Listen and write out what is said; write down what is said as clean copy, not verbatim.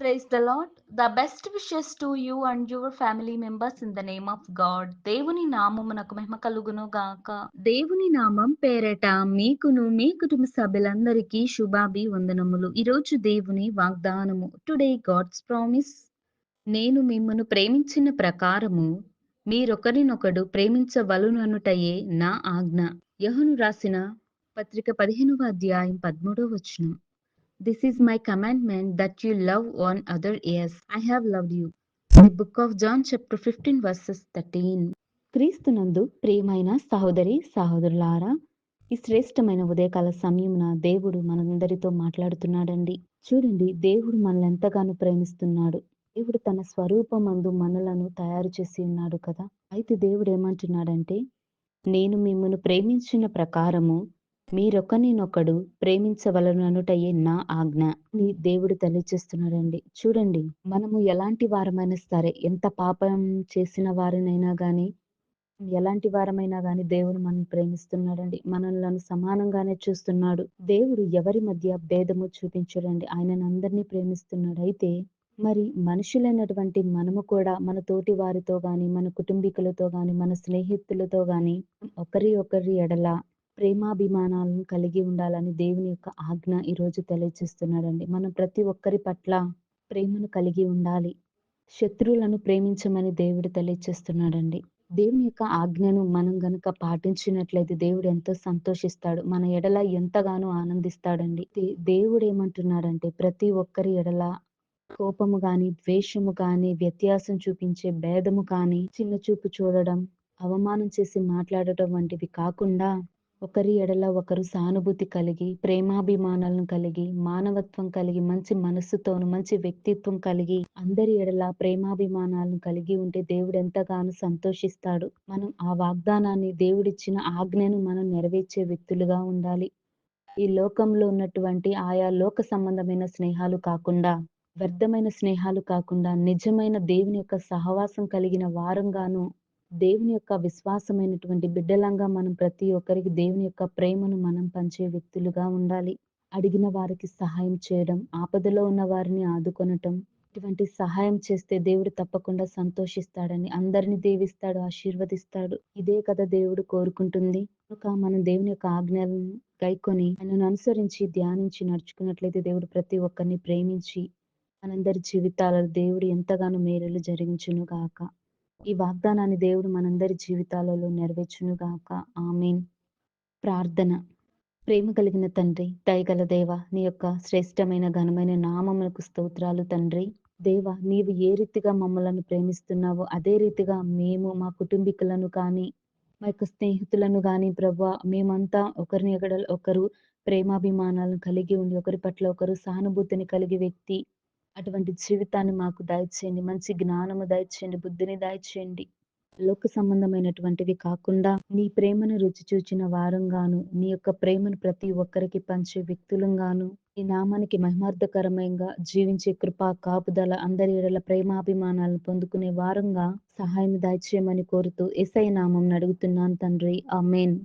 Praise the lord. The best wishes to you and your family members in the name of God. దేవుని నామమునకు మహిమ కలుగును గాక. దేవుని నామం పేరట మీకును మీ కుటుంబ సభ్యులందరికీ శుభాభివందనములు. ఈరోజు దేవుని వాగ్దానము. Today God's promise. నేను మిమ్మును ప్రేమించిన ప్రకారము మీరొకరినొకడు ప్రేమించవలెననుటయే నా ఆజ్ఞ. యోహాను రాసిన పత్రిక 15వ అధ్యాయం 13వ వచనం. This is my commandment that you love one another as I have loved you. The book of John chapter 15 verses 13. క్రీస్తునందు ప్రియమైన సహోదరి సహోదరులారా, ఈ శ్రేష్టమైన ఉదయకాల సమయమున దేవుడు మనందరితో మాట్లాడుతున్నాడండి. చూడండి, దేవుడు మనల్ని ఎంతగానో ప్రేమిస్తున్నాడు. దేవుడు తన స్వరూపమందు మనలను తయారు చేసి ఉన్నాడు కదా. అయితే దేవుడు ఏమంటున్నాడంటే, నేను మిమ్మును ప్రేమించిన ప్రకారము మీరొకరినొకడు ప్రేమించవలెననుటయే నా ఆజ్ఞ అని దేవుడు తెలియచేస్తున్నాడండి. చూడండి, మనము ఎలాంటి వారమైనా సరే, ఎంత పాపం చేసిన వారినైనా గాని, ఎలాంటి వారమైనా గాని దేవుడు మనల్ని ప్రేమిస్తున్నాడండి. మనలను సమానంగానే చూస్తున్నాడు. దేవుడు ఎవరి మధ్య భేదము చూపించడండి. ఆయన అందరినీ ప్రేమిస్తున్నాడు. అయితే మరి మనుషులైనటువంటి మనము కూడా మన తోటి వారితో గాని, మన కుటుంబీకులతో గాని, మన స్నేహితులతో గాని ఒకరి ఎడల ప్రేమాభిమానాలను కలిగి ఉండాలని దేవుని యొక్క ఆజ్ఞ ఈరోజు తెలియజేస్తున్నాడండి. మనం ప్రతి ఒక్కరి పట్ల ప్రేమను కలిగి ఉండాలి. శత్రువులను ప్రేమించమని దేవుడు తెలియజేస్తున్నాడండి. దేవుని యొక్క ఆజ్ఞను మనం గనక పాటించినట్లయితే దేవుడు ఎంతో సంతోషిస్తాడు. మన ఎడల ఎంతగానో ఆనందిస్తాడండి. దేవుడు ఏమంటున్నాడంటే, ప్రతి ఒక్కరి ఎడల కోపము గాని, ద్వేషము గాని, వ్యత్యాసం చూపించే భేదము కానీ, చిన్న చూపు చూడడం, అవమానం చేసి మాట్లాడటం వంటివి కాకుండా ఒకరి ఎడల ఒకరు సానుభూతి కలిగి, ప్రేమాభిమానాలను కలిగి, మానవత్వం కలిగి, మంచి మనస్సుతోను, మంచి వ్యక్తిత్వం కలిగి, అందరి ఎడల ప్రేమాభిమానాలను కలిగి ఉంటే దేవుడు ఎంతగానో సంతోషిస్తాడు. మనం ఆ వాగ్దానాన్ని, దేవుడిచ్చిన ఆజ్ఞను మనం నెరవేర్చే వ్యక్తులుగా ఉండాలి. ఈ లోకంలో ఉన్నటువంటి ఆయా లోక సంబంధమైన స్నేహాలు కాకుండా, వ్యర్థమైన స్నేహాలు కాకుండా, నిజమైన దేవుని యొక్క సహవాసం కలిగిన వారంగాను, దేవుని యొక్క విశ్వాసమైనటువంటి బిడ్డలంగా మనం ప్రతి ఒక్కరికి దేవుని యొక్క ప్రేమను మనం పంచే వ్యక్తులుగా ఉండాలి. అడిగిన వారికి సహాయం చేయడం, ఆపదలో ఉన్న వారిని ఆదుకొనటం, ఇటువంటి సహాయం చేస్తే దేవుడు తప్పకుండా సంతోషిస్తాడని, అందరిని దీవిస్తాడు, ఆశీర్వదిస్తాడు. ఇదే కదా దేవుడు కోరుకుంటుంది. కనుక మనం దేవుని యొక్క ఆజ్ఞలను గైకొని ఆయనను అనుసరించి ధ్యానించి నడుచుకున్నట్లయితే దేవుడు ప్రతి ఒక్కరిని ప్రేమించి మనందరి జీవితాలలో దేవుడు ఎంతగానో మేలులు జరిగించును గాక. ఈ వాగ్దానాన్ని దేవుడు మనందరి జీవితాలలో నెరవేర్చును గాక. ఆమేన్. ప్రార్థన. ప్రేమ కలిగిన తండ్రి, దయగల దేవ, నీ యొక్క శ్రేష్టమైన ఘనమైన నామమునకు స్తోత్రాలు తండ్రి. దేవ, నీవు ఏ రీతిగా మమ్మలను ప్రేమిస్తున్నావో అదే రీతిగా మేము మా కుటుంబీకులను కానీ, మా యొక్క స్నేహితులను గాని ప్రభువా, మేమంతా ఒకరిని ఎడల ఒకరు ప్రేమాభిమానాలను కలిగి ఉండి, ఒకరి పట్ల ఒకరు సానుభూతిని కలిగి వ్యక్తి అటువంటి జీవితాన్ని మాకు దయచేయండి. మంచి జ్ఞానము దయచేయండి, బుద్ధిని దయచేయండి. లోక సంబంధమైనటువంటివి కాకుండా నీ ప్రేమను రుచి చూచిన వారంగాను, నీ యొక్క ప్రేమను ప్రతి ఒక్కరికి పంచే వ్యక్తులంగాను, ఈ నామానికి మహిమార్థకరమంగా జీవించే కృపా కాపుదల, అందరి ఎడల ప్రేమాభిమానాలను పొందుకునే వారంగా సహాయం దయచేయమని కోరుతూ యేసయ్య నామమున అడుగుతున్నాను తండ్రి. ఆమేన్.